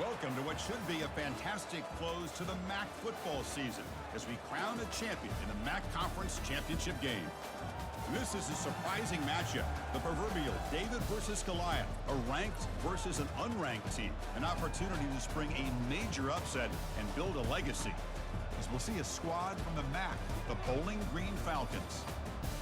Welcome to what should be a fantastic close to the MAC football season as we crown a champion in the MAC Conference Championship game. This is a surprising matchup. The proverbial David versus Goliath, a ranked versus an unranked team. An opportunity to spring a major upset and build a legacy. As we'll see a squad from the MAC, the Bowling Green Falcons,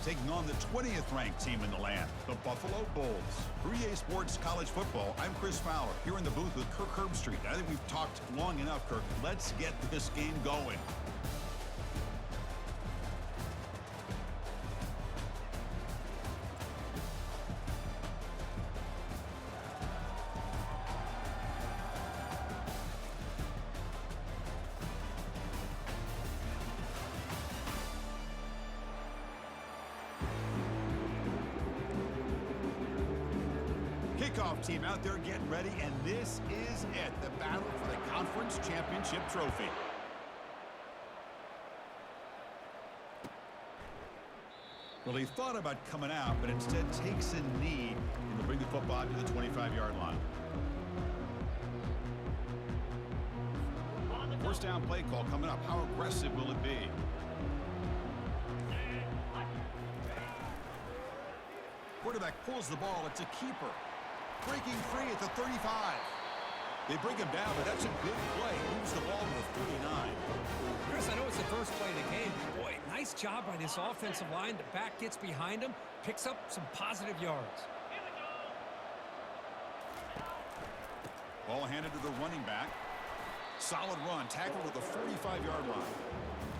taking on the 20th ranked team in the land, the Buffalo Bulls. For EA Sports College Football, I'm Chris Fowler, here in the booth with Kirk Herbstreit. I think we've talked long enough, Kirk. Let's get this game going. Kickoff team out there getting ready, and this is it, the battle for the conference championship trophy. Well, he thought about coming out, but instead takes a knee and will bring the football to the 25-yard line. First down play call coming up. How aggressive will it be? Quarterback pulls the ball. It's a keeper. Breaking free at the 35. They bring him down, but that's a good play. Moves the ball to the 39. Chris, I know it's the first play of the game. Boy, nice job by this offensive line. The back gets behind him, picks up some positive yards. Ball handed to the running back. Solid run, tackled at the 45-yard line.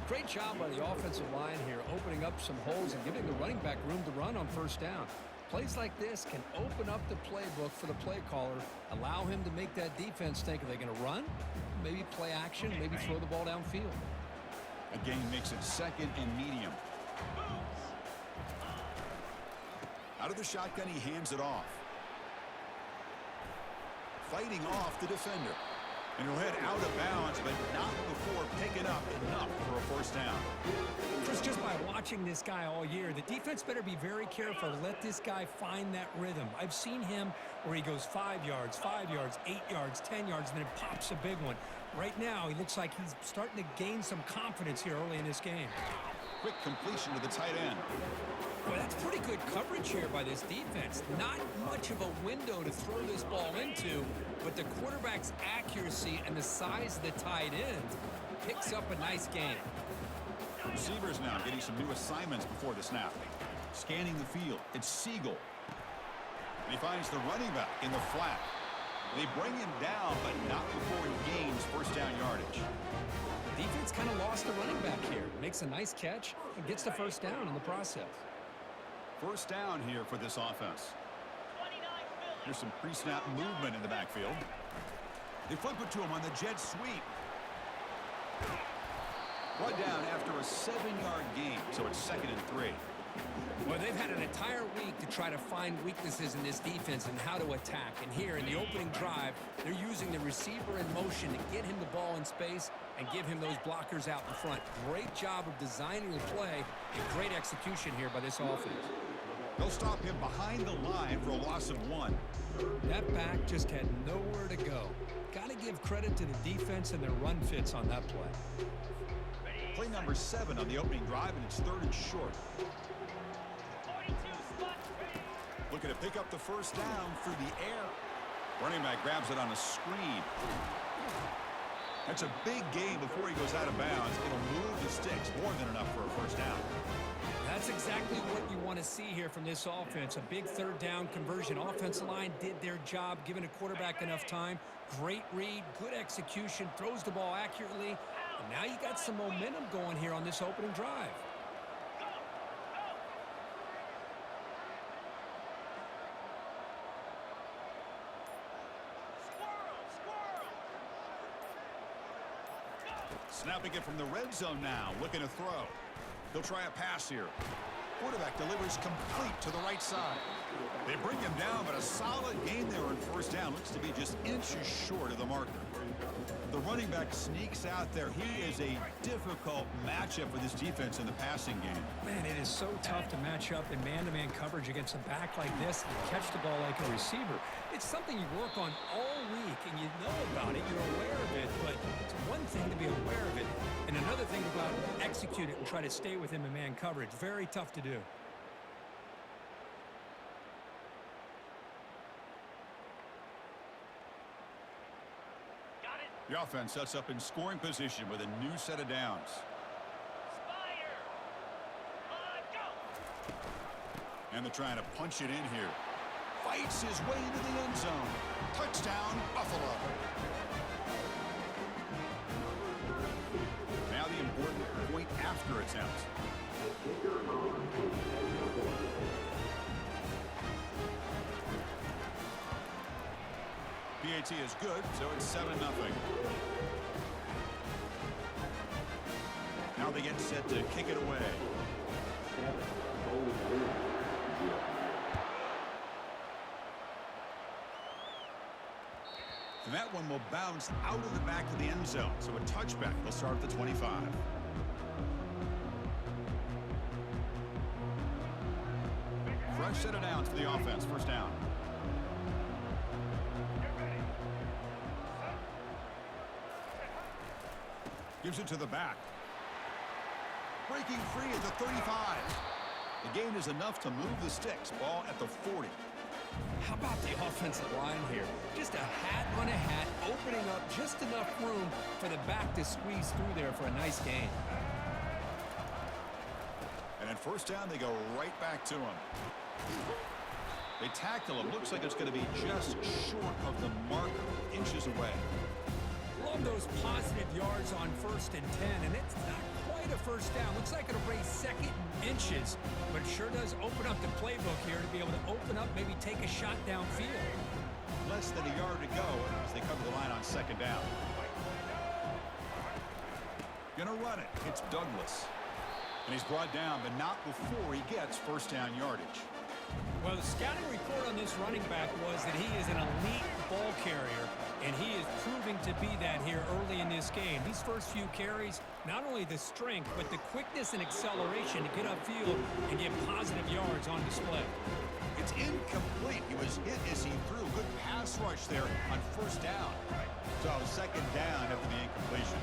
Great job by the offensive line here, opening up some holes and giving the running back room to run on first down. Plays like this can open up the playbook for the play caller, allow him to make that defense think, are they going to run? Maybe play action, maybe throw the ball downfield. Again, makes it second and medium. Out of the shotgun, he hands it off. Fighting off the defender. And he'll head out of bounds, but not before picking up enough for a first down. Just by watching this guy all year, the defense better be very careful to let this guy find that rhythm. I've seen him where he goes 5 yards, 8 yards, 10 yards, and then it pops a big one. Right now, he looks like he's starting to gain some confidence here early in this game. Quick completion to the tight end. Well, that's pretty good coverage here by this defense. Not much of a window to throw this ball into, but the quarterback's accuracy and the size of the tight end picks up a nice gain. Receivers now getting some new assignments before the snap. Scanning the field. It's Siegel. And he finds the running back in the flat. They bring him down, but not before he gains first down yardage. Defense kind of lost the running back here. Makes a nice catch and gets the first down in the process. First down here for this offense. There's some pre-snap movement in the backfield. They flip it to him on the jet sweep. Brought down after a 7-yard gain, so it's 2nd and 3. Well, they've had an entire week to try to find weaknesses in this defense and how to attack. And here in the opening drive, they're using the receiver in motion to get him the ball in space and give him those blockers out in front. Great job of designing the play and great execution here by this offense. They'll stop him behind the line for a loss of 1. That back just had nowhere to go. Got to give credit to the defense and their run fits on that play. Play number 7 on the opening drive, and it's 3rd and short. Looking to pick up the first down through the air. Running back grabs it on a screen. That's a big gain before he goes out of bounds. It'll move the sticks, more than enough for a first down. That's exactly what you want to see here from this offense. A big 3rd down conversion. Offensive line did their job, giving a quarterback enough time. Great read, good execution, throws the ball accurately. And now you got some momentum going here on this opening drive. Snapping it from the red zone now, looking to throw. He'll try a pass here. Quarterback delivers complete to the right side. They bring him down, but a solid gain there on first down. Looks to be just inches short of the marker. The running back sneaks out there. He is a difficult matchup for this defense in the passing game. Man, it is so tough to match up in man-to-man coverage against a back like this and catch the ball like a receiver. It's something you work on all week, and you know about it. You're aware of it, but it's one thing to be aware of it, and another thing to go out and execute it and try to stay with him in man coverage. Very tough to do. The offense sets up in scoring position with a new set of downs. And they're trying to punch it in here. Fights his way into the end zone. Touchdown, Buffalo. Now the important point after attempt. PAT is good, so it's 7-0. Now they get set to kick it away. And that one will bounce out of the back of the end zone, so a touchback will start at the 25. Fresh set of downs for the offense, first down. Gives it to the back. Breaking free at the 35. The gain is enough to move the sticks. Ball at the 40. How about the offensive line here? Just a hat on a hat, opening up just enough room for the back to squeeze through there for a nice gain. And at first down, they go right back to him. They tackle him. Looks like it's going to be just short of the marker, inches away. Love those positive yards on 1st and 10, and it's not quite a first down. Looks like it'll raise second and inches, but it sure does open up the playbook here to be able to open up, maybe take a shot downfield. Less than a yard to go as they cover the line on 2nd down. Gonna run it. It's Douglas. And he's brought down, but not before he gets first down yardage. Well, the scouting report on this running back was that he is an elite ball carrier, and he is proving to be that here early in this game. These first few carries, not only the strength, but the quickness and acceleration to get upfield and get positive yards on display. It's incomplete. He was hit as he threw. Good pass rush there on first down. So 2nd down after the incompletion.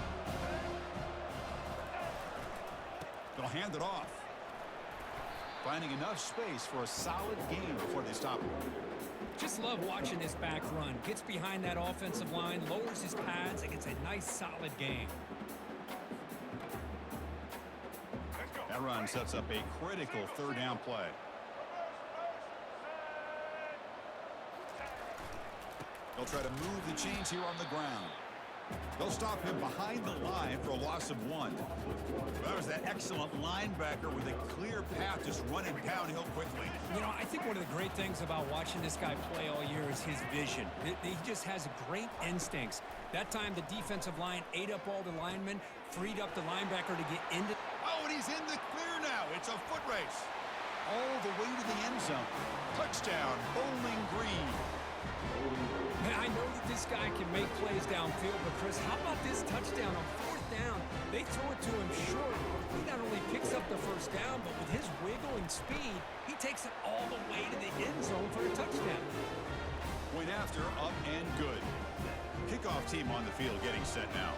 They'll hand it off. Finding enough space for a solid gain before they stop him. Just love watching this back run. Gets behind that offensive line, lowers his pads, and gets a nice solid gain. That run sets up a critical 3rd down play. They'll try to move the chains here on the ground. They'll stop him behind the line for a loss of 1. That was that excellent linebacker with a clear path just running downhill quickly. You know, I think one of the great things about watching this guy play all year is his vision. He just has great instincts. That time the defensive line ate up all the linemen, freed up the linebacker to get into... Oh, and he's in the clear now. It's a foot race. All the way to the end zone. Touchdown, Bowling Green. Man, I know that this guy can make plays downfield, but Chris, how about this touchdown on 4th down? They throw it to him short. He not only picks up the first down, but with his wiggle and speed, he takes it all the way to the end zone for a touchdown. Point after, up and good. Kickoff team on the field getting set now.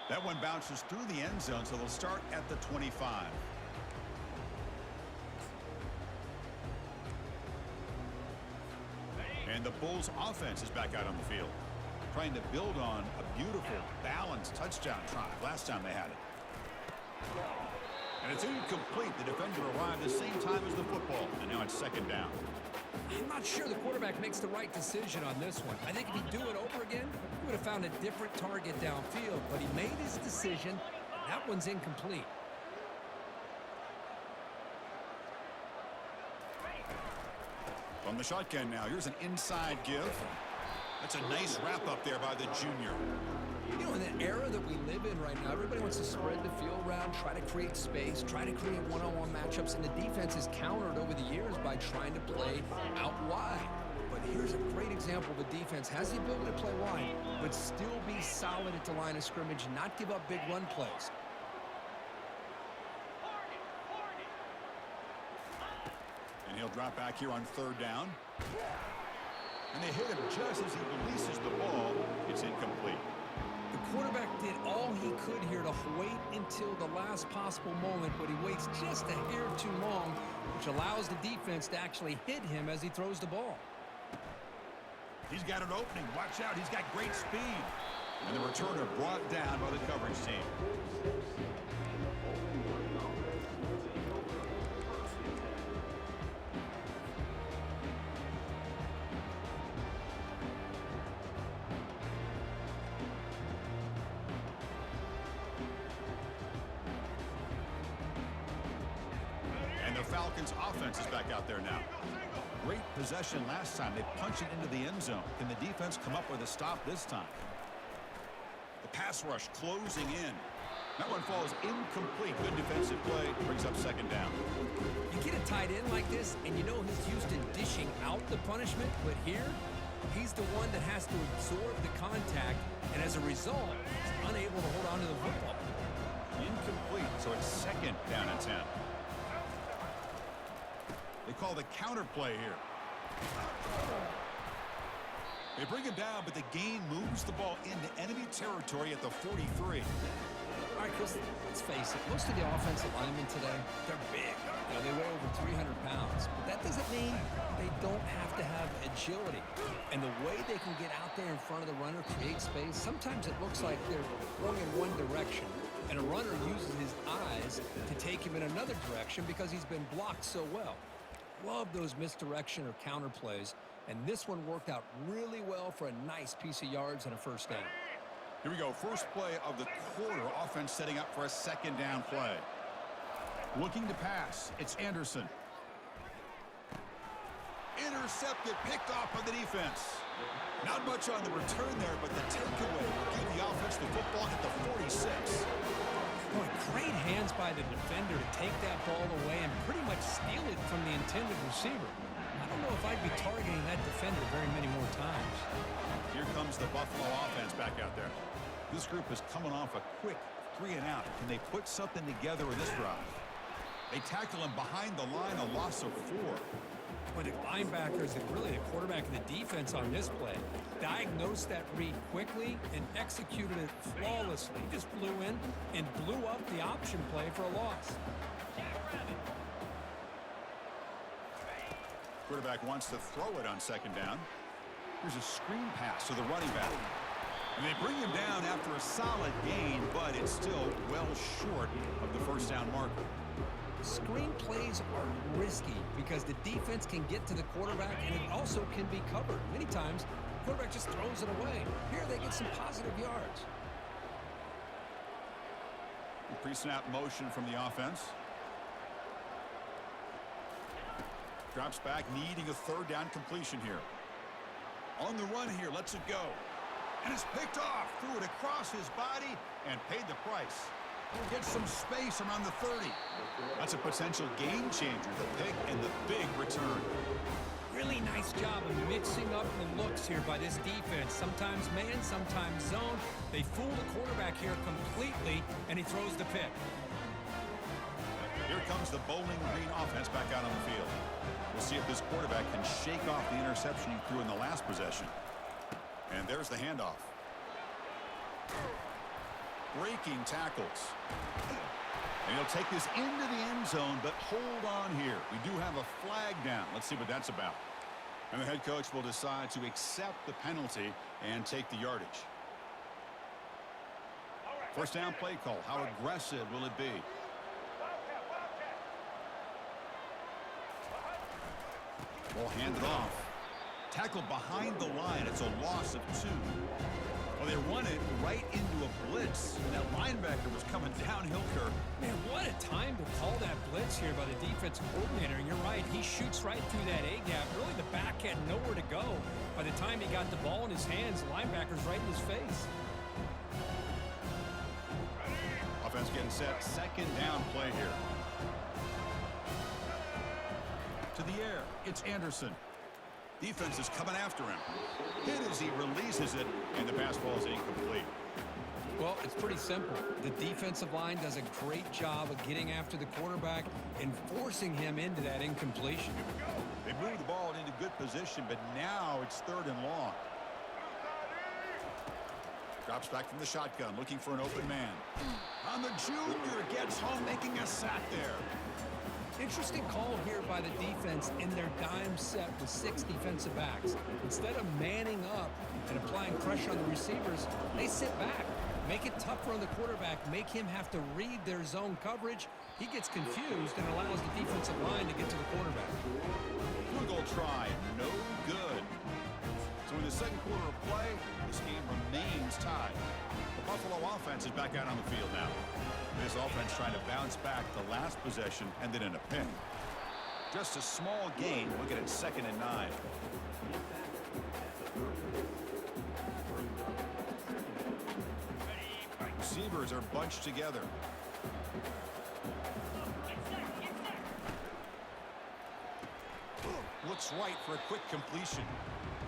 That one bounces through the end zone, so they'll start at the 25. And the Bulls offense is back out on the field, trying to build on a beautiful, balanced touchdown drive last time they had it. And it's incomplete. The defender arrived the same time as the football, and now it's 2nd down. I'm not sure the quarterback makes the right decision on this one. I think if he'd do it over again, he would have found a different target downfield, but he made his decision. That one's incomplete. From the shotgun now, here's an inside give. That's a nice wrap up there by the junior. You know, in the era that we live in right now, everybody wants to spread the field around, try to create space, try to create one-on-one matchups, and the defense is countered over the years by trying to play out wide. But here's a great example of a defense has the ability to play wide, but still be solid at the line of scrimmage, not give up big run plays. And he'll drop back here on 3rd down. And they hit him just as he releases the ball. It's incomplete. The quarterback did all he could here to wait until the last possible moment, but he waits just a hair too long, which allows the defense to actually hit him as he throws the ball. He's got an opening. Watch out. He's got great speed. And the returner brought down by the coverage team. And the Falcons offense is back out there now. Great possession last time. They punched it into the end zone. Can the defense come up with a stop this time? The pass rush closing in. That one falls incomplete. Good defensive play. Brings up 2nd down. You get a tight end like this, and you know he's used to dishing out the punishment, but here, he's the one that has to absorb the contact, and as a result, he's unable to hold on to the football. Incomplete, so it's 2nd down and 10. They call the counter play here. They bring him down, but the gain moves the ball into enemy territory at the 43. All right, Chris, let's face it. Most of the offensive linemen today, they're big. You know, they weigh over 300 pounds. But that doesn't mean they don't have to have agility. And the way they can get out there in front of the runner, create space, sometimes it looks like they're going in one direction. And a runner uses his eyes to take him in another direction because he's been blocked so well. Love those misdirection or counter plays. And this one worked out really well for a nice piece of yards and a 1st down. Here we go. First play of the quarter. Offense setting up for a 2nd down play. Looking to pass. It's Anderson. Intercepted. Picked off by the defense. Not much on the return there, but the takeaway will give the offense the football at the 46. Boy, great hands by the defender to take that ball away and pretty much steal it from the intended receiver. I don't know if I'd be targeting that defender very many more times. Here comes the Buffalo offense back out there. This group is coming off a quick 3 and out. Can they put something together with this drive? They tackle him behind the line, a loss of 4. But the linebackers and really the quarterback and the defense on this play diagnosed that read quickly and executed it flawlessly. Just blew in and blew up the option play for a loss. Quarterback wants to throw it on 2nd down. Here's a screen pass to the running back. And they bring him down after a solid gain, but it's still well short of the 1st down marker. Screen plays are risky because the defense can get to the quarterback and it also can be covered. Many times, the quarterback just throws it away. Here they get some positive yards. Pre-snap motion from the offense. Drops back, needing a 3rd down completion here. On the run here, lets it go. And it's picked off, threw it across his body, and paid the price. He'll get some space around the 30. That's a potential game changer, the pick and the big return. Really nice job of mixing up the looks here by this defense. Sometimes man, sometimes zone. They fool the quarterback here completely, and he throws the pick. Here comes the Bowling Green offense back out on the field. We'll see if this quarterback can shake off the interception he threw in the last possession. And there's the handoff. Breaking tackles. And he'll take this into the end zone, but hold on here. We do have a flag down. Let's see what that's about. And the head coach will decide to accept the penalty and take the yardage. 1st down play call. How aggressive will it be? Ball handed off. Tackled behind the line. It's a loss of 2. Well, they run it right into a blitz. That linebacker was coming downhill curve. Man, what a time to call that blitz here by the defensive coordinator. And you're right, he shoots right through that A-gap. Really, the back had nowhere to go. By the time he got the ball in his hands, the linebacker's right in his face. Offense getting set. Second down play here. To the air. It's Anderson. Defense is coming after him. Hit as he releases it, and the pass ball is incomplete. Well, it's pretty simple. The defensive line does a great job of getting after the quarterback and forcing him into that incompletion. They moved the ball into good position, but now it's 3rd and long. Drops back from the shotgun, looking for an open man. On the junior, gets home, making a sack there. Interesting call here by the defense in their dime set with 6 defensive backs. Instead of manning up and applying pressure on the receivers, they sit back. Make it tougher on the quarterback, make him have to read their zone coverage. He gets confused and allows the defensive line to get to the quarterback. Field goal try, no good. So in the second quarter of play, this game remains tied. The Buffalo offense is back out on the field now. This offense trying to bounce back the last possession, ended in a pick. Just a small gain. Look at it, 2nd and 9. Receivers are bunched together. Looks right for a quick completion.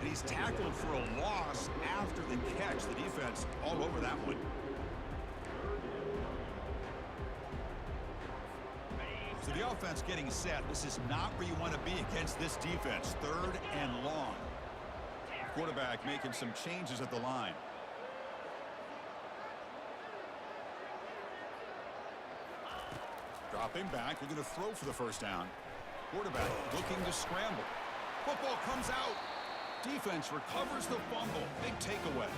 And he's tackled for a loss after the catch. The defense all over that one. So the offense getting set. This is not where you want to be against this defense. 3rd and long. Quarterback making some changes at the line. Dropping back. We're going to throw for the first down. Quarterback looking to scramble. Football comes out. Defense recovers the fumble. Big takeaway.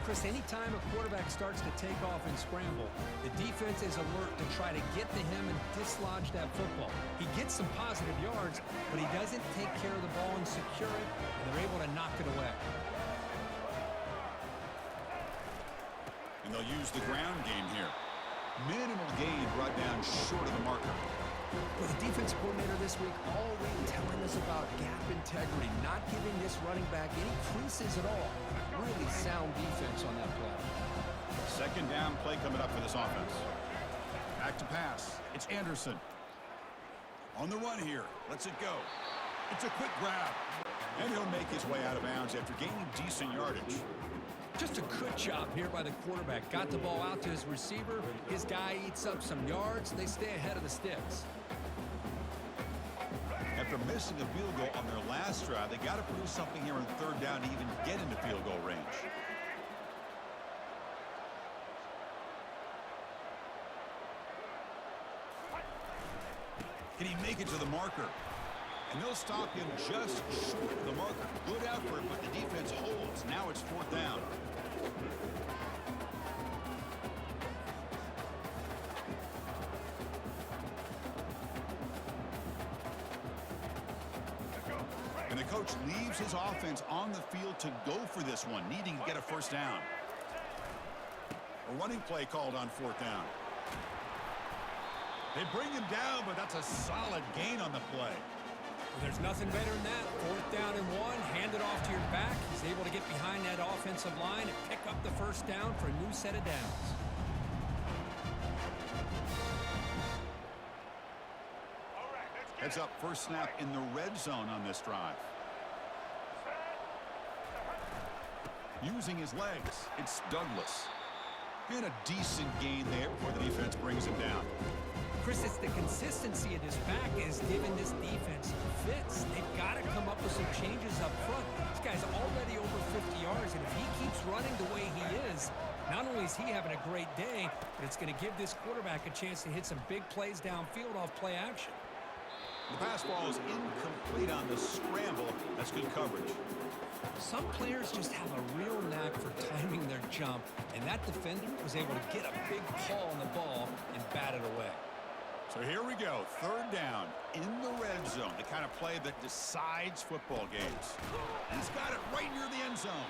Chris, anytime a quarterback starts to take off and scramble, the defense is alert to try to get to him and dislodge that football. He gets some positive yards, but he doesn't take care of the ball and secure it, and they're able to knock it away. And they'll use the ground game here. Minimal gain brought down short of the marker. Well, the defense coordinator this week already telling us about gap integrity, not giving this running back any creases at all. Really sound defense on that play. Second down play coming up for this offense. Back to pass. It's Anderson. On the run here. Lets it go. It's a quick grab. And he'll make his way out of bounds after gaining decent yardage. Just a good job here by the quarterback. Got the ball out to his receiver. His guy eats up some yards. They stay ahead of the sticks. After missing a field goal on their last drive, they got to produce something here on 3rd down to even get into field goal range. Can he make it to the marker? And they'll stop him just short of the marker. Good effort, but the defense holds. Now it's 4th down. And the coach leaves his offense on the field to go for this one, needing to get a first down. A running play called on 4th down. They bring him down, but that's a solid gain on the play. Well, there's nothing better than that. 4th down and 1. Hand it off to your back. He's able to get behind that offensive line and pick up the first down for a new set of downs. Heads up, first snap in the red zone on this drive. Using his legs, it's Douglas. And a decent gain there before the defense brings him down. Chris, it's the consistency of this back is giving this defense fits. They've got to come up with some changes up front. This guy's already over 50 yards, and if he keeps running the way he is, not only is he having a great day, but it's going to give this quarterback a chance to hit some big plays downfield off play action. The pass ball is incomplete on the scramble. That's good coverage. Some players just have a real knack for timing their jump, and that defender was able to get a big paw on the ball and bat it away. So here we go, 3rd down in the red zone, the kind of play that decides football games. He's got it right near the end zone.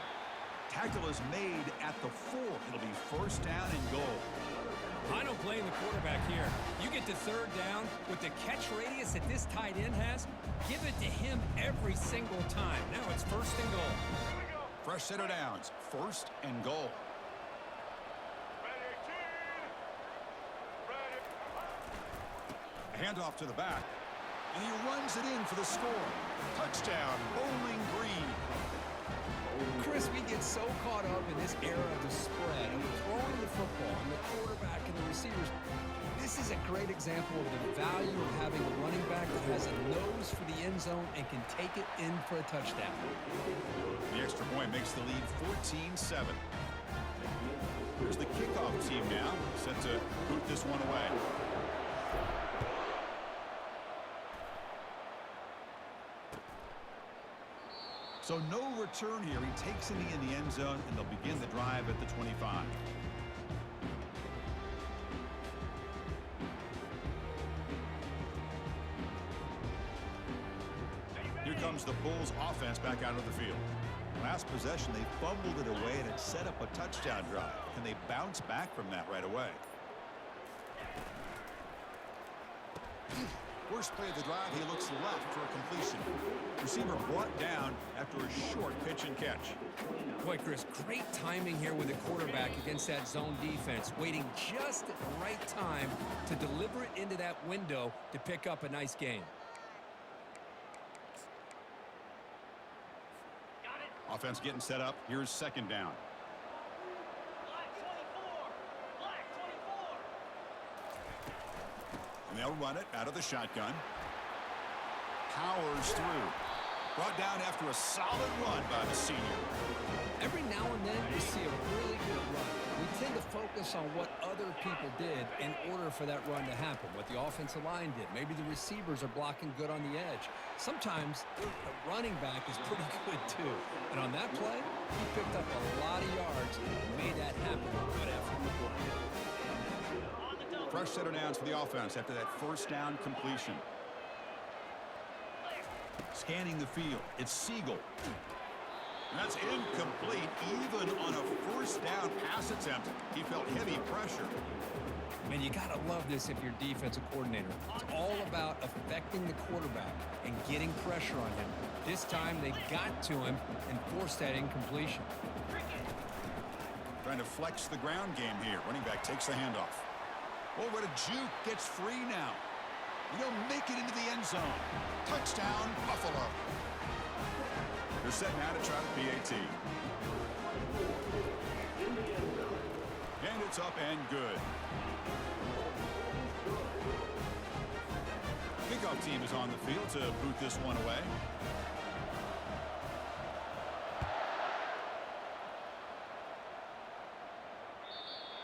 tackle is made at the 4. It'll be first down and goal. I don't blame the quarterback here. You get to third down with the catch radius that this tight end has, give it to him every single time. Now it's first and goal. Fresh set of downs, first and goal. Handoff to the back, and he runs it in for the score. Touchdown, Bowling Green. Chris, we get so caught up in this era of the spread and throwing the football and the quarterback and the receivers. This is a great example of the value of having a running back that has a nose for the end zone and can take it in for a touchdown. The extra point makes the lead 14-7. Here's the kickoff team now, set to boot this one away. So no return here. He takes it in the end zone, and they'll begin the drive at the 25. Here comes the Bulls offense back out of the field. Last possession, they fumbled it away, and it set up a touchdown drive. Can they bounce back from that right away? First play of the drive, he looks left for a completion. Receiver brought down after a short pitch and catch. Boy, Chris, great timing here with the quarterback against that zone defense, waiting just at the right time to deliver it into that window to pick up a nice gain. Offense getting set up. Here's second down. And they'll run it out of the shotgun. Powers through. Brought down after a solid run by the senior. Every now and then you see a really good run. We tend to focus on what other people did in order for that run to happen, what the offensive line did. Maybe the receivers are blocking good on the edge. Sometimes the running back is pretty good too. And on that play, he picked up a lot of yards and made that happen with good effort. Fresh set of downs for the offense after that first down completion. Scanning the field, it's Siegel. That's incomplete even on a first down pass attempt. He felt heavy pressure. Man, you got to love this if you're defensive coordinator. It's all about affecting the quarterback and getting pressure on him. This time they got to him and forced that incompletion. Trying to flex the ground game here. Running back takes the handoff. Oh, what a juke. Gets free now. He'll make it into the end zone. Touchdown, Buffalo. They're set now to try the PAT. And it's up and good. Kickoff team is on the field to boot this one away.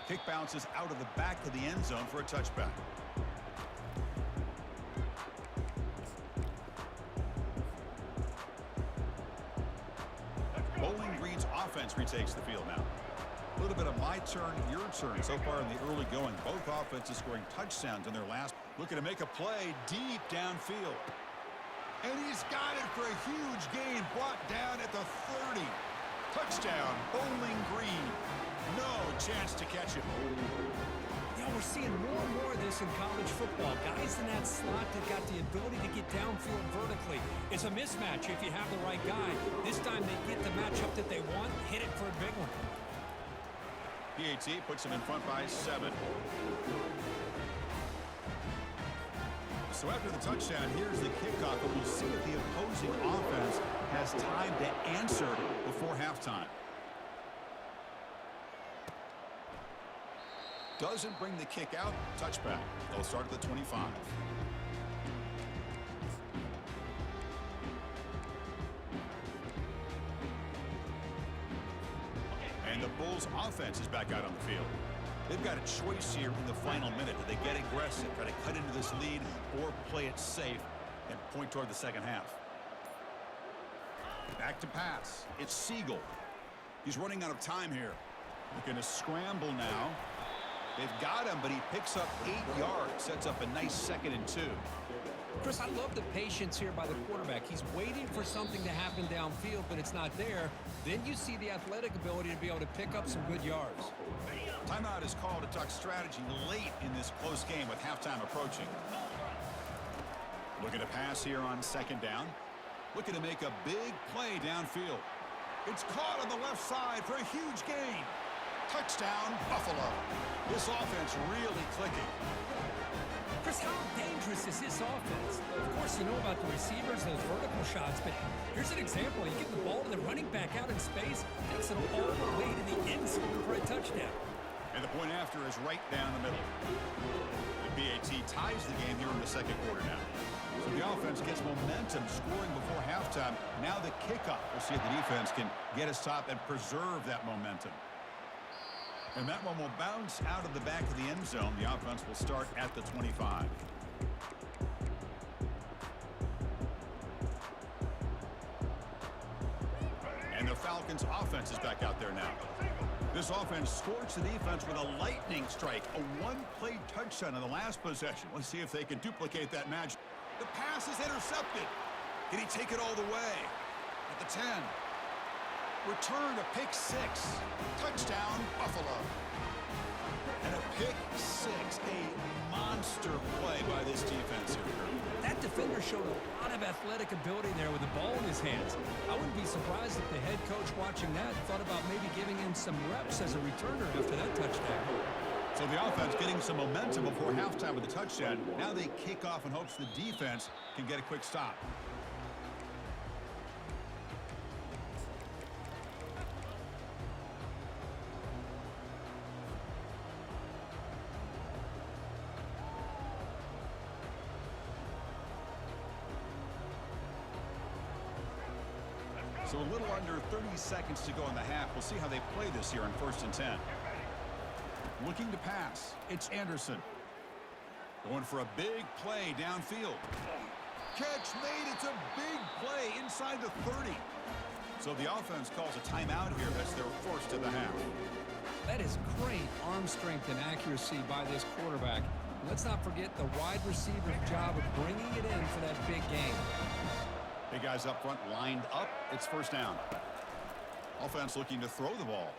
Kick bounces out of the back of the end zone for a touchback. Bowling Green's offense retakes the field now. A little bit of my turn, your turn so far in the early going. Both offenses scoring touchdowns in their last. Looking to make a play deep downfield. And he's got it for a huge gain. Brought down at the 30. Touchdown, Bowling Green. No chance to catch him. Yeah, we're seeing more and more of this in college football. Guys in that slot that got the ability to get downfield vertically. It's a mismatch if you have the right guy. This time they get the matchup that they want, hit it for a big one. PAT puts him in front by 7. So after the touchdown, here's the kickoff, but we'll see if the opposing offense has time to answer before halftime. Doesn't bring the kick out. Touchback. They'll start at the 25. And the Bulls offense is back out on the field. They've got a choice here in the final minute. Do they get aggressive, try to cut into this lead, or play it safe and point toward the second half? Back to pass. It's Siegel. He's running out of time here. Looking to scramble now. They've got him, but he picks up 8 yards, sets up a nice 2nd and 2. Chris, I love the patience here by the quarterback. He's waiting for something to happen downfield, but it's not there. Then you see the athletic ability to be able to pick up some good yards. Timeout is called to talk strategy late in this close game with halftime approaching. Looking to pass here on second down. Looking to make a big play downfield. It's caught on the left side for a huge gain. Touchdown, Buffalo. This offense really clicking. Chris, how dangerous is this offense? Of course, you know about the receivers, those vertical shots, but here's an example. You get the ball to the running back out in space, takes it all the way to the end zone for a touchdown. And the point after is right down the middle. The BAT ties the game here in the second quarter now. So the offense gets momentum scoring before halftime. Now the kickoff. We'll see if the defense can get a stop and preserve that momentum. And that one will bounce out of the back of the end zone. The offense will start at the 25. And the Falcons offense is back out there now. This offense scorched the defense with a lightning strike. A one-play touchdown in the last possession. Let's see if they can duplicate that magic. The pass is intercepted. Can he take it all the way? At the 10. Return to pick 6. Touchdown, Buffalo. And a pick 6. A monster play by this defense here. That defender showed a lot of athletic ability there with the ball in his hands. I wouldn't be surprised if the head coach watching that thought about maybe giving him some reps as a returner after that touchdown. So the offense getting some momentum before halftime with the touchdown. Now they kick off in hopes the defense can get a quick stop. So a little under 30 seconds to go in the half. We'll see how they play this here on 1st and 10. Looking to pass. It's Anderson. Going for a big play downfield. Catch made. It's a big play inside the 30. So the offense calls a timeout here as they're forced to the half. That is great arm strength and accuracy by this quarterback. Let's not forget the wide receiver's job of bringing it in for that big game. Big guys up front lined up. It's first down. Offense looking to throw the ball,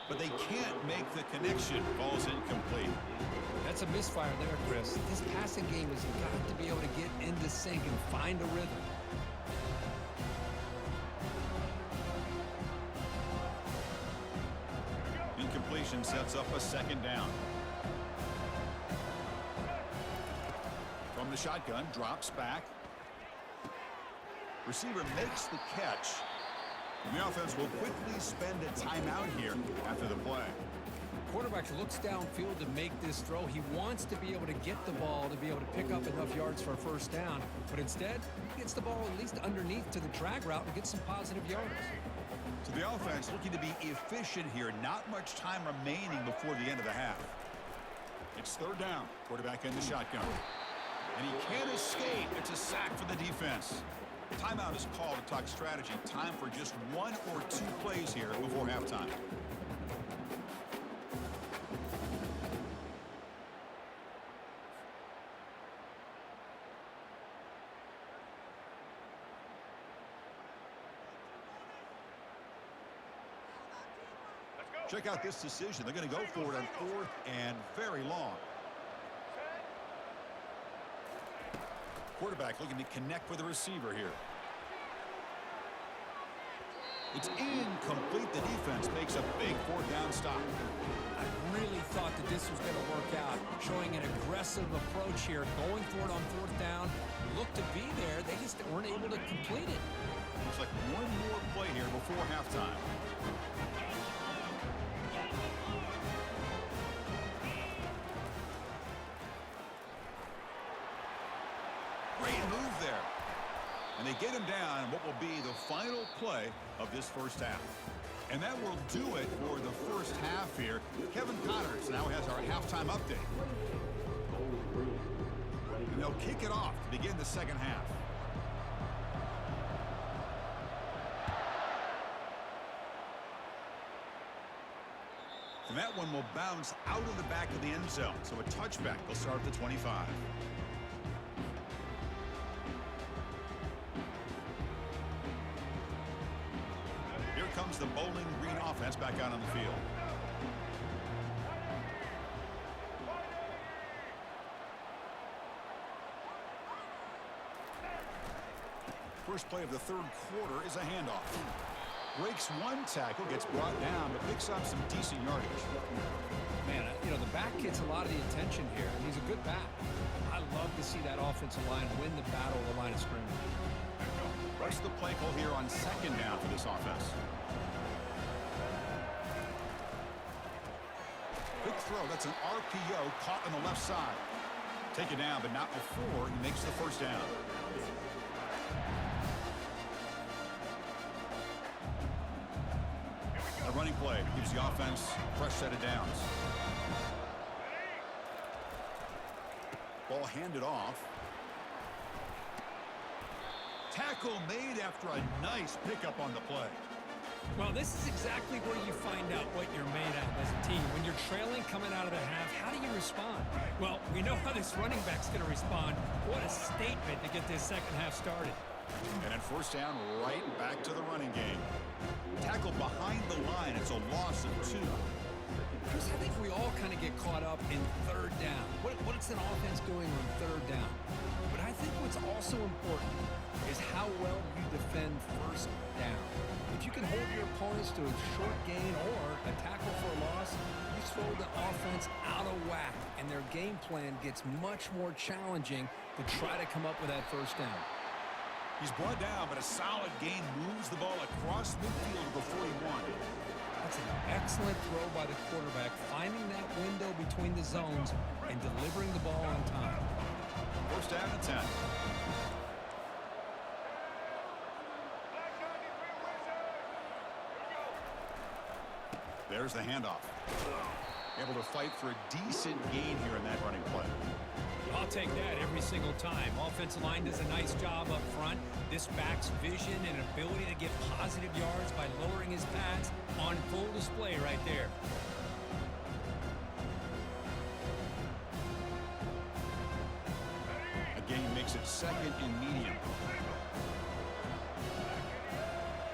but they can't make the connection. Ball's incomplete. That's a misfire there, Chris. This passing game has got to be able to get into sync and find a rhythm. Incompletion sets up a second down. From the shotgun, drops back. Receiver makes the catch. And the offense will quickly spend a timeout here after the play. Quarterback looks downfield to make this throw. He wants to be able to get the ball to be able to pick up enough yards for a first down. But instead, he gets the ball at least underneath to the drag route and gets some positive yards. So the offense looking to be efficient here. Not much time remaining before the end of the half. It's third down. Quarterback in the shotgun. And he can't escape. It's a sack for the defense. Timeout is called to talk strategy. Time for just 1 or 2 plays here before halftime. Check out this decision. They're going to go for it on 4th and very long. Quarterback looking to connect with the receiver here. It's incomplete. The defense makes a big 4th down stop. I really thought that this was going to work out, showing an aggressive approach here, going for it on 4th down. Looked to be there. They just weren't able to complete it. Looks like one more play here before halftime. And they get him down in what will be the final play of this first half. And that will do it for the first half here. Kevin Connors now has our halftime update. And they'll kick it off to begin the second half. And that one will bounce out of the back of the end zone. So a touchback will start at the 25. comes the Bowling Green offense back out on the field. First play of the third quarter is a handoff. Breaks one tackle, gets brought down, but picks up some decent yardage. Man, you know, the back gets a lot of the attention here, and he's a good back. I love to see that offensive line win the battle of the line of scrimmage. Rest the play call here on second down for this offense. Good throw. That's an RPO caught on the left side. Take it down, but not before he makes the first down. A running play gives the offense a fresh set of downs. Ball handed off. Tackle made after a nice pickup on the play. Well, this is exactly where you find out what you're made of as a team. When you're trailing coming out of the half, how do you respond? Well, we know how this running back's going to respond. What a statement to get this second half started. And at first down, right back to the running game. Tackle behind the line. It's a loss of 2. Chris, I think we all kind of get caught up in third down. What's an offense doing on third down? But I think what's also important is how well you defend first down. If you can hold your opponents to a short gain or a tackle for a loss, you throw the offense out of whack, and their game plan gets much more challenging to try to come up with that first down. He's brought down, but a solid gain moves the ball across midfield to the 41. That's an excellent throw by the quarterback, finding that window between the zones and delivering the ball on time. First down and 10. There's the handoff. Able to fight for a decent gain here in that running play. I'll take that every single time. Offensive line does a nice job up front. This back's vision and ability to get positive yards by lowering his pads on full display right there. A gain makes it second and medium.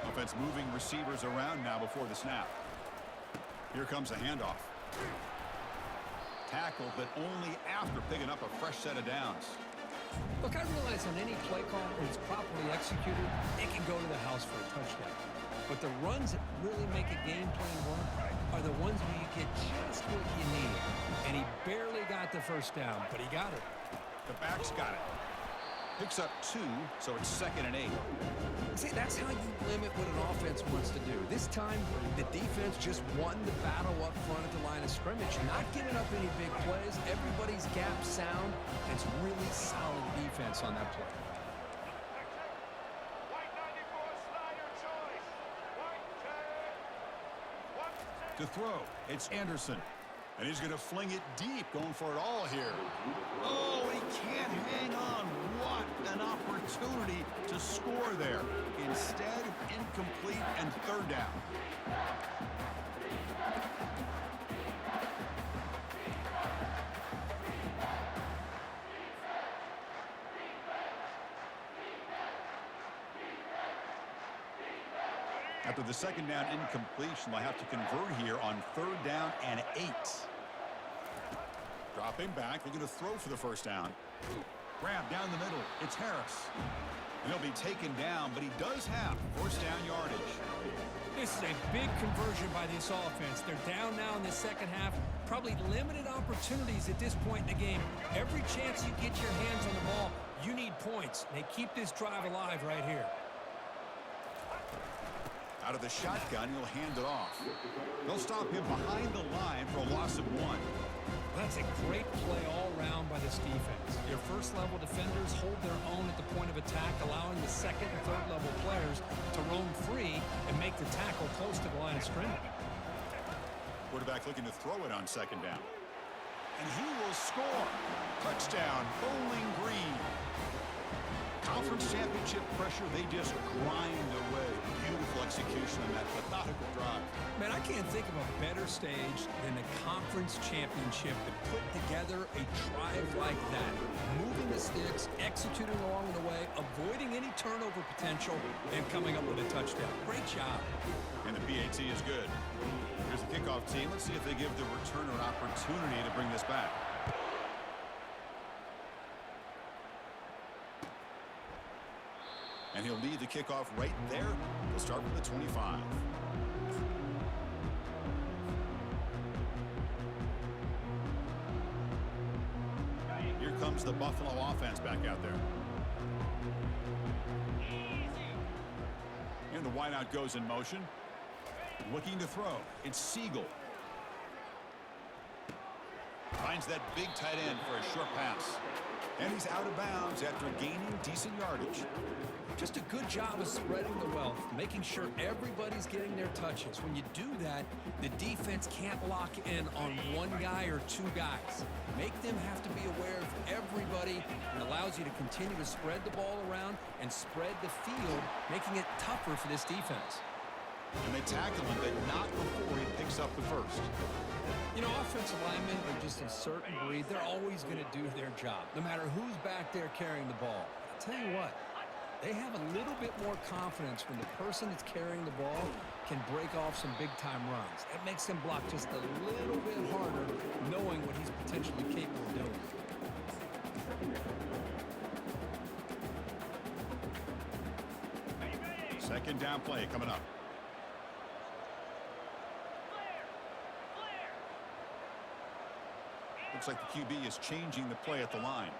Offense moving receivers around now before the snap. Here comes a handoff. Tackle, but only after picking up a fresh set of downs. Look, I realize on any play call, when it's properly executed, it can go to the house for a touchdown. But the runs that really make a game plan work are the ones where you get just what you need. And he barely got the first down, but he got it. The back's got it. Picks up 2, so it's second and 8. See, that's how you limit what an offense wants to do. This time, the defense just won the battle up front at the line of scrimmage, not giving up any big plays. Everybody's gap sound. It's really solid defense on that play. To throw, it's Anderson. And he's going to fling it deep, going for it all here. Oh, he can't hang on. What an opportunity to score there. Instead, incomplete and third down. After the second down incompletion, they'll have to convert here on third down and 8. Dropping back, looking to throw for the first down. Grab down the middle. It's Harris. And he'll be taken down, but he does have first down yardage. This is a big conversion by this offense. They're down now in the second half. Probably limited opportunities at this point in the game. Every chance you get your hands on the ball, you need points. They keep this drive alive right here. Out of the shotgun, he'll hand it off. They'll stop him behind the line for a loss of 1. That's a great play all around by this defense. Your first-level defenders hold their own at the point of attack, allowing the second and third-level players to roam free and make the tackle close to the line of scrimmage. Quarterback looking to throw it on second down. And he will score. Touchdown, Bowling Green. Conference championship pressure, they just grind away. beautiful execution on that methodical drive. Man, I can't think of a better stage than the conference championship to put together a drive like that. Moving the sticks, executing along the way, avoiding any turnover potential, and coming up with a touchdown. Great job. And the PAT is good. Here's the kickoff team. Let's see if they give the returner an opportunity to bring this back. And he'll lead the kickoff right there. He'll start from the 25. Here comes the Buffalo offense back out there. And the wideout goes in motion. Looking to throw. It's Siegel. Finds that big tight end for a short pass. And he's out of bounds after gaining decent yardage. Just a good job of spreading the wealth, making sure everybody's getting their touches. When you do that, the defense can't lock in on one guy or two guys. Make them have to be aware of everybody, and allows you to continue to spread the ball around and spread the field, making it tougher for this defense. And they tackle him, but not before he picks up the first. You know, offensive linemen are just a certain breed. They're always going to do their job, no matter who's back there carrying the ball. I'll tell you what, they have a little bit more confidence when the person that's carrying the ball can break off some big-time runs. That makes them block just a little bit harder, knowing what he's potentially capable of doing. Second down play coming up. Looks like the QB is changing the play at the line.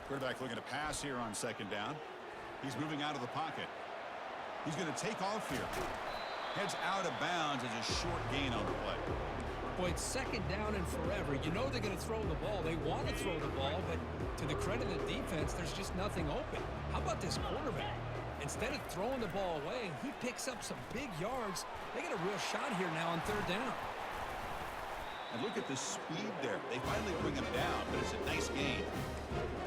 Quarterback looking to pass here on second down. He's moving out of the pocket. He's going to take off here. Heads out of bounds as a short gain on the play. Boy, it's second down and forever. You know they're going to throw the ball. They want to throw the ball, but to the credit of the defense, there's just nothing open. How about this quarterback? Instead of throwing the ball away, he picks up some big yards. They get a real shot here now on third down. And look at the speed there. They finally bring him down, but it's a nice gain.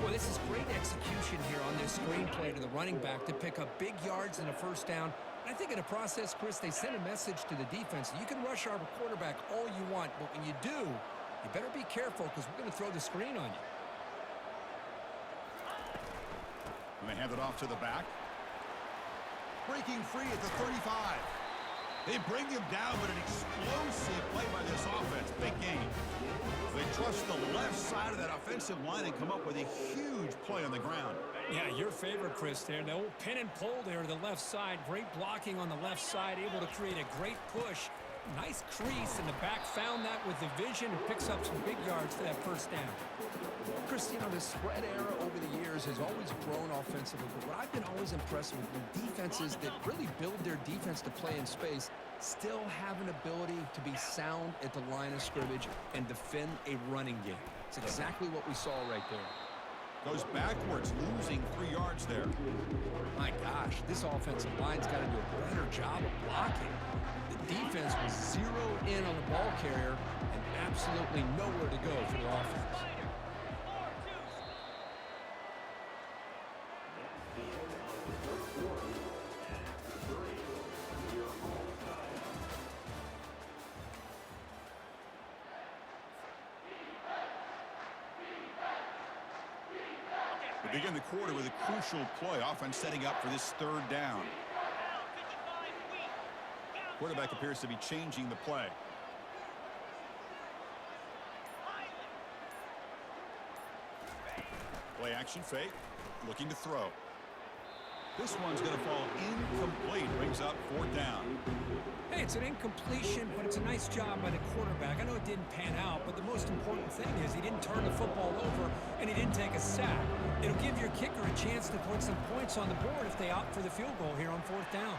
Well, this is great execution here on this screenplay to the running back to pick up big yards and a first down. And I think in the process, Chris, they sent a message to the defense. You can rush our quarterback all you want, but when you do, you better be careful because we're going to throw the screen on you. And they hand it off to the back. Breaking free at the 35. They bring him down, but an explosive play by this offense. Big gain. They trust the left side of that offensive line and come up with a huge play on the ground. Yeah, your favorite, Chris, there. The old pin and pull there to the left side. Great blocking on the left side, able to create a great push. Nice crease, and the back found that with the vision and picks up some big yards for that first down. Chris, you know, the spread era over the years has always grown offensively, but what I've been always impressed with defenses that really build their defense to play in space still have an ability to be sound at the line of scrimmage and defend a running game. It's exactly what we saw right there. Goes backwards, losing 3 yards there. My gosh, this offensive line's got to do a better job of blocking. The defense was zeroed in on the ball carrier and absolutely nowhere to go for the offense. We begin the quarter with a crucial play. Offense setting up for this third down. Quarterback appears to be changing the play. Play action fake. Looking to throw. This one's going to fall incomplete. Brings up fourth down. Hey, it's an incompletion, but it's a nice job by the quarterback. I know it didn't pan out, but the most important thing is he didn't turn the football over and he didn't take a sack. It'll give your kicker a chance to put some points on the board if they opt for the field goal here on fourth down.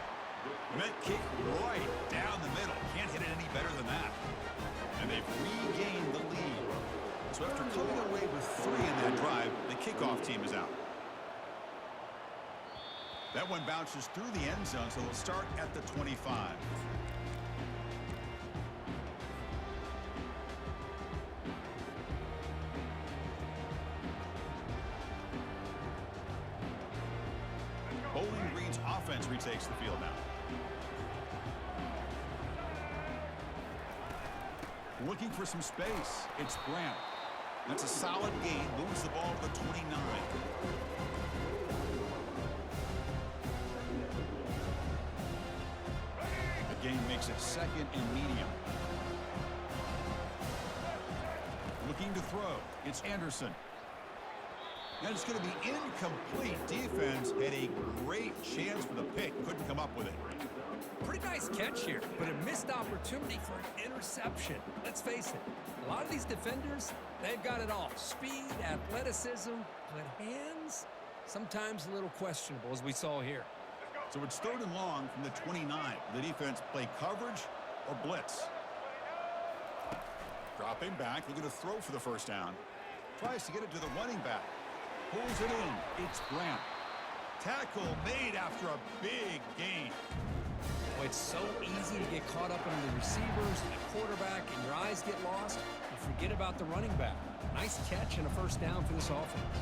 And that kick right down the middle. Can't hit it any better than that. And they've regained the lead. So after coming away with 3 in that drive, the kickoff team is out. That one bounces through the end zone, so they'll start at the 25. Bowling Green's offense retakes the field now. Looking for some space. It's Grant. That's a solid gain. Moves the ball to the 29. The game makes it second and medium. Looking to throw. It's Anderson. And it's going to be incomplete. Defense had a great chance for the pick. Couldn't come up with it. Pretty nice catch here, but a missed opportunity for an interception. Let's face it, a lot of these defenders, they've got it all. Speed, athleticism, but hands, sometimes a little questionable, as we saw here. So it's 3rd and long from the 29. The defense play coverage or blitz. Dropping back, looking to throw for the first down. Tries to get it to the running back. Pulls it in. It's Grant. Tackle made after a big gain. Oh, it's so easy to get caught up under the receivers and the quarterback, and your eyes get lost. You forget about the running back. Nice catch and a first down for this offense.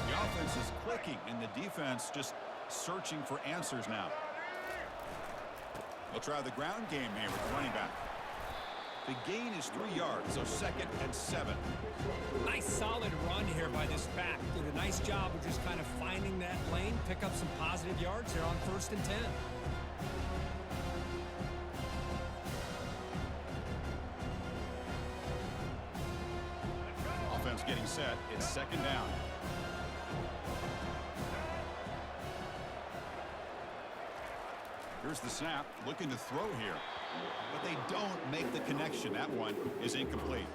The offense is clicking, and the defense just searching for answers now. They'll try the ground game here with the running back. The gain is 3 yards, so 2nd and 7. Nice solid run here by this back. Did a nice job of just kind of finding that lane, pick up some positive yards here on 1st and 10. Offense getting set. It's 2nd down. Here's the snap. Looking to throw here. But they don't make the connection. That one is incomplete.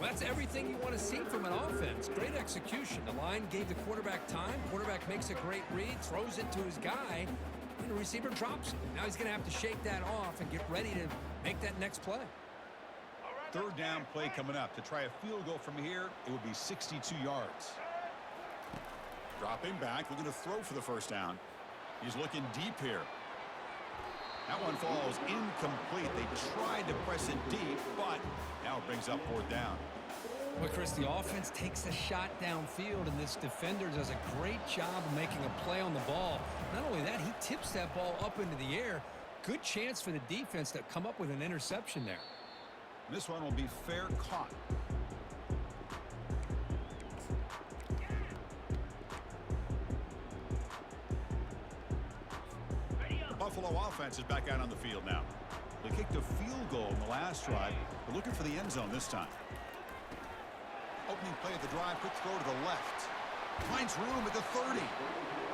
Well, that's everything you want to see from an offense. Great execution. The line gave the quarterback time. Quarterback makes a great read, throws it to his guy, and the receiver drops it. Now he's going to have to shake that off and get ready to make that next play. 3rd down play coming up. To try a field goal from here, it would be 62 yards. Dropping back, looking to throw for the first down. He's looking deep here. That one falls incomplete. They tried to press it deep, but now it brings up 4th down. Well, Chris, the offense takes a shot downfield, and this defender does a great job of making a play on the ball. Not only that, he tips that ball up into the air. Good chance for the defense to come up with an interception there. This one will be fair caught. Buffalo offense is back out on the field now. They kicked a field goal in the last drive. They're looking for the end zone this time. Opening play of the drive, quick throw to the left. Finds room at the 30.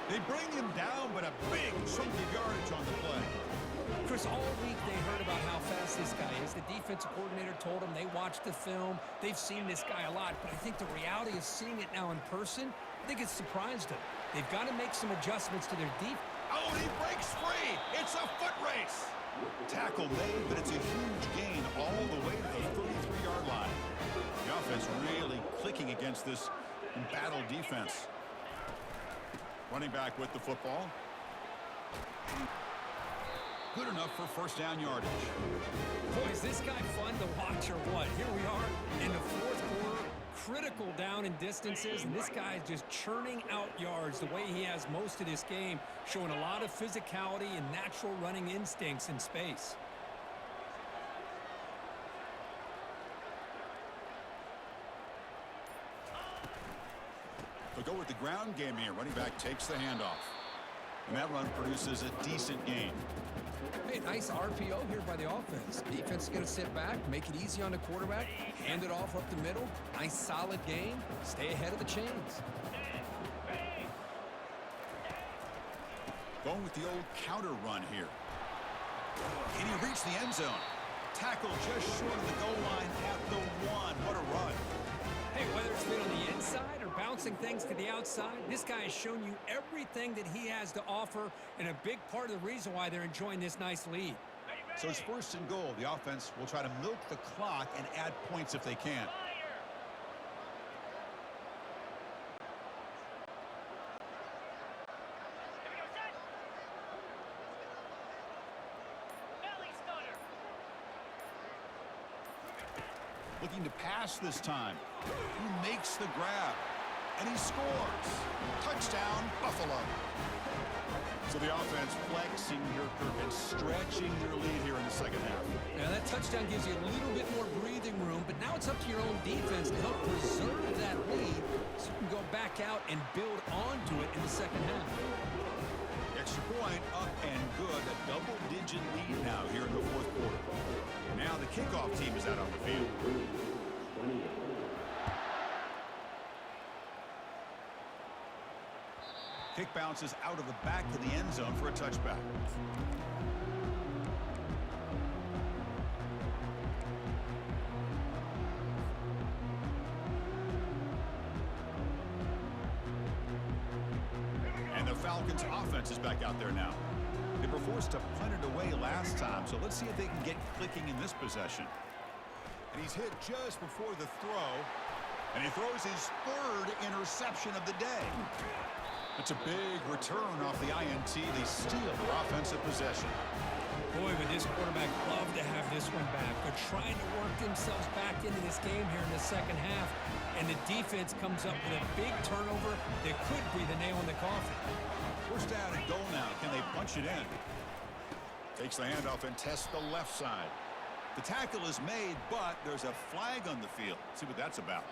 They bring him down, but a big chunk of yardage on the play. Chris, all week they heard about how fast this guy is. The defensive coordinator told them they watched the film. They've seen this guy a lot, but I think the reality of seeing it now in person, I think it's surprised them. They've got to make some adjustments to their defense. Oh, he breaks free. It's a foot race. Tackle made, but it's a huge gain all the way to the 33-yard line. The offense really clicking against this embattled defense. Running back with the football. Good enough for first down yardage. Boy, is this guy fun to watch or what? Here we are in the 4th quarter. Critical down in distances, and this guy is just churning out yards the way he has most of this game, showing a lot of physicality and natural running instincts in space. They'll go with the ground game here. Running back takes the handoff. And that run produces a decent gain. Hey, nice RPO here by the offense. Defense is going to sit back, make it easy on the quarterback, hand it off up the middle. Nice solid gain. Stay ahead of the chains. Going with the old counter run here. Can he reach the end zone? Tackle just short of the goal line at the 1. What a run. Hey, whether it's been on the inside or bouncing things to the outside, this guy has shown you everything that he has to offer, and a big part of the reason why they're enjoying this nice lead. So it's 1st and goal. The offense will try to milk the clock and add points if they can. Looking to pass this time. He makes the grab. And he scores. Touchdown, Buffalo. So the offense flexing here, Kirk, and stretching their lead here in the second half. Now that touchdown gives you a little bit more breathing room, but now it's up to your own defense to help preserve that lead so you can go back out and build onto it in the second half. Extra point up and good. A double-digit lead now here in the fourth quarter. Now the kickoff team is out on the field. Kick bounces out of the back of the end zone for a touchback. And the Falcons offense is back out there now. They were forced to punt it away last time, so let's see if they can get clicking in this possession. And he's hit just before the throw, and he throws his third interception of the day. It's a big return off the INT. They steal their offensive possession. Boy, would this quarterback love to have this one back. They're trying to work themselves back into this game here in the second half, and the defense comes up with a big turnover that could be the nail in the coffin. First down and goal now. Can they punch it in? Takes the handoff and tests the left side. The tackle is made, but there's a flag on the field. See what that's about.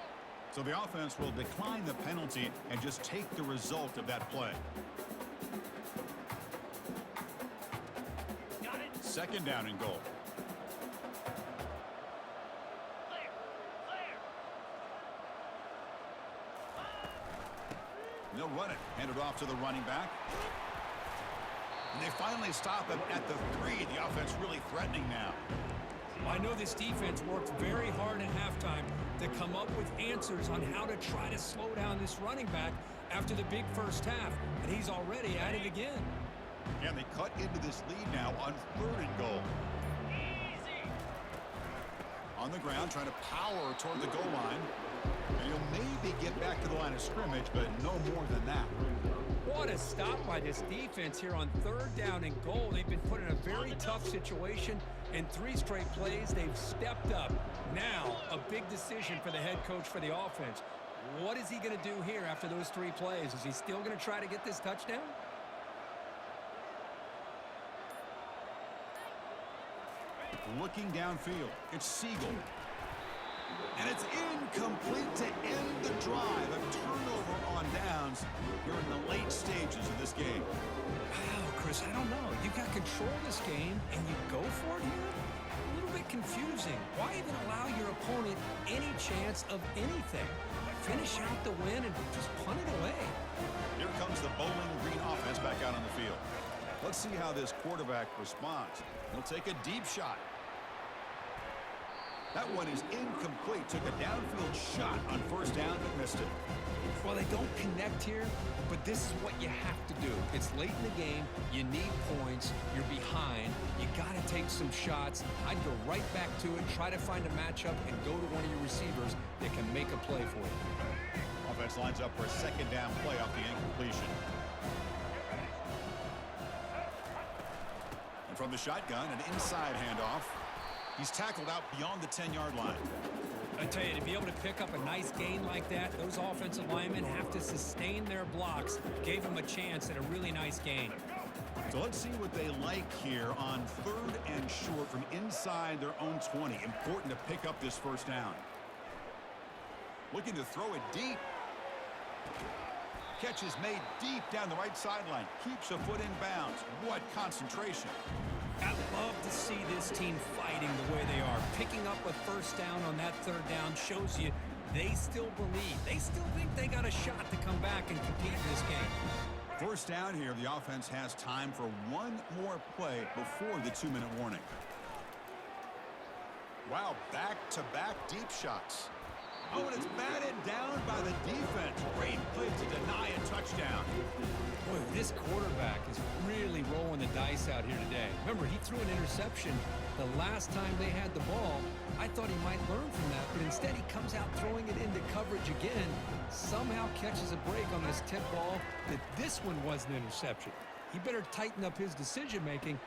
So the offense will decline the penalty and just take the result of that play. Second down and goal. They'll run it. Hand it off to the running back. And they finally stop him at the 3. The offense really threatening now. I know this defense worked very hard at halftime to come up with answers on how to try to slow down this running back after the big first half, and he's already at it again. And they cut into this lead now on third and goal. On the ground, trying to power toward the goal line. And he'll maybe get back to the line of scrimmage, but no more than that. What a stop by this defense here on third down and goal. They've been put in a very tough situation. In 3 straight plays, they've stepped up. Now, a big decision for the head coach for the offense. What is he going to do here after those 3 plays? Is he still going to try to get this touchdown? Looking downfield, it's Siegel. And it's incomplete to end the drive. A turnover on downs here in the late stages of this game. Wow, Chris, I don't know. You've got control of this game, and you go for it here? A little bit confusing. Why even allow your opponent any chance of anything? Finish out the win and just punt it away. Here comes the Bowling Green offense back out on the field. Let's see how this quarterback responds. He'll take a deep shot. That one is incomplete. Took a downfield shot on first down, but missed it. Well, they don't connect here, but this is what you have to do. It's late in the game. You need points. You're behind. You got to take some shots. I'd go right back to it, try to find a matchup, and go to one of your receivers that can make a play for you. Offense lines up for a second down play off the incompletion. And from the shotgun, an inside handoff. He's tackled out beyond the 10-yard line. I tell you, to be able to pick up a nice gain like that, those offensive linemen have to sustain their blocks. Gave him a chance at a really nice gain. So let's see what they like here on third and short from inside their own 20. Important to pick up this first down. Looking to throw it deep. Catch is made deep down the right sideline. Keeps a foot in bounds. What concentration. I love to see this team fighting the way they are. Picking up a first down on that third down shows you they still believe. They still think they got a shot to come back and compete in this game. First down here, the offense has time for one more play before the 2-minute warning. Wow, back-to-back deep shots. Oh, and it's batted down by the defense. Great play to deny a touchdown. Boy, this quarterback is really rolling the dice out here today. Remember, he threw an interception the last time they had the ball. I thought he might learn from that, but instead he comes out throwing it into coverage again. Somehow catches a break on this tip ball that this one was an interception. He better tighten up his decision-making.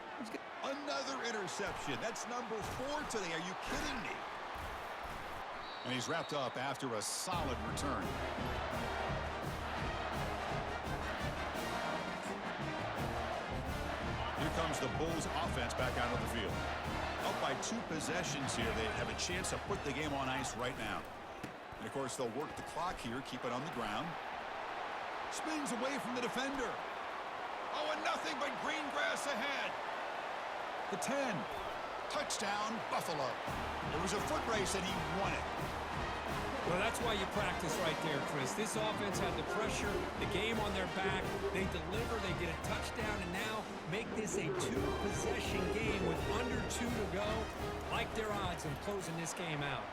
Another interception. That's number 4 today. Are you kidding me? And he's wrapped up after a solid return. comes the Bulls offense back out of the field. Up by 2 possessions here. They have a chance to put the game on ice right now. And, of course, they'll work the clock here, keep it on the ground. Spins away from the defender. Oh, and nothing but green grass ahead. The 10. Touchdown, Buffalo. It was a foot race, and he won it. Well, that's why you practice right there, Chris. This offense had the pressure, the game on their back. They deliver, they get a touchdown, and now make this a 2-possession game with under 2 to go. Like their odds of closing this game out.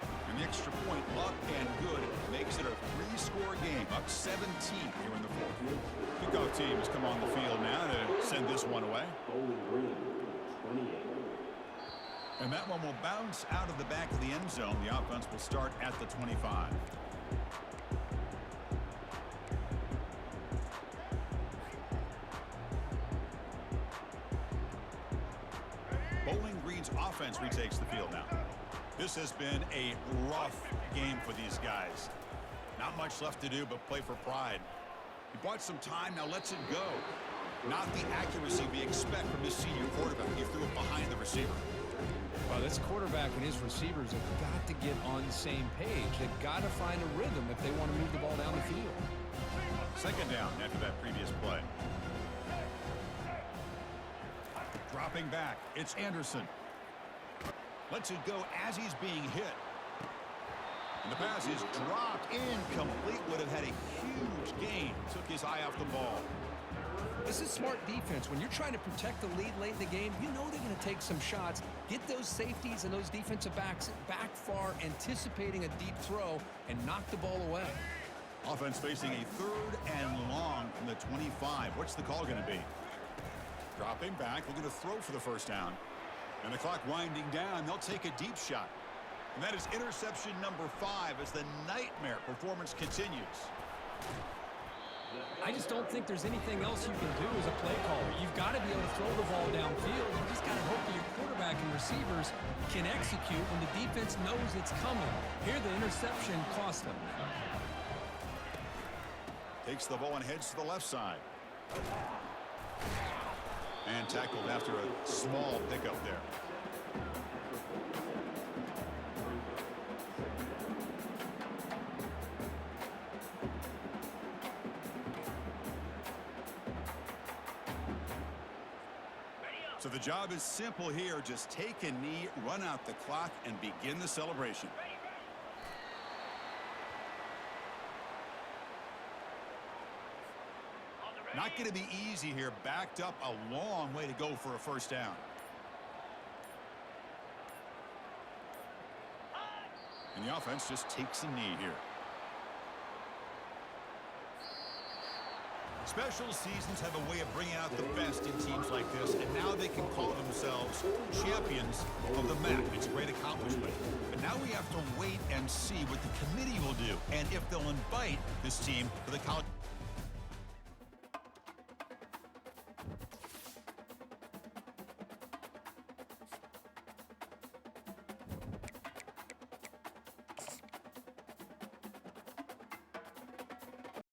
And the extra point, up and good, makes it a 3-score game, up 17 here in the 4th. Kickoff team has come on the field now to send this one away. And that one will bounce out of the back of the end zone. The offense will start at the 25. Bowling Green's offense retakes the field now. This has been a rough game for these guys. Not much left to do but play for pride. He bought some time, now lets it go. Not the accuracy we expect from this senior quarterback. He threw it behind the receiver. Well, this quarterback and his receivers have got to get on the same page. They've got to find a rhythm if they want to move the ball down the field. Second down after that previous play. Dropping back, it's Anderson. Lets it go as he's being hit. And the pass is dropped, incomplete. Would have had a huge gain. Took his eye off the ball. This is smart defense. When you're trying to protect the lead late in the game, you know they're going to take some shots, get those safeties and those defensive backs back far, anticipating a deep throw, and knock the ball away. Offense facing a 3rd and long from the 25. What's the call going to be? Dropping back, looking to throw for the first down. And the clock winding down, they'll take a deep shot. And that is interception number 5 as the nightmare performance continues. I just don't think there's anything else you can do as a play caller. You've got to be able to throw the ball downfield. You just got to hope that your quarterback and receivers can execute when the defense knows it's coming. Here, the interception cost them. Takes the ball and heads to the left side. And tackled after a small pickup there. So the job is simple here. Just take a knee, run out the clock, and begin the celebration. Not going to be easy here. Backed up a long way to go for a first down. And the offense just takes a knee here. Special seasons have a way of bringing out the best in teams like this, and now they can call themselves champions of the MAC. It's a great accomplishment. But now we have to wait and see what the committee will do, and if they'll invite this team to the college.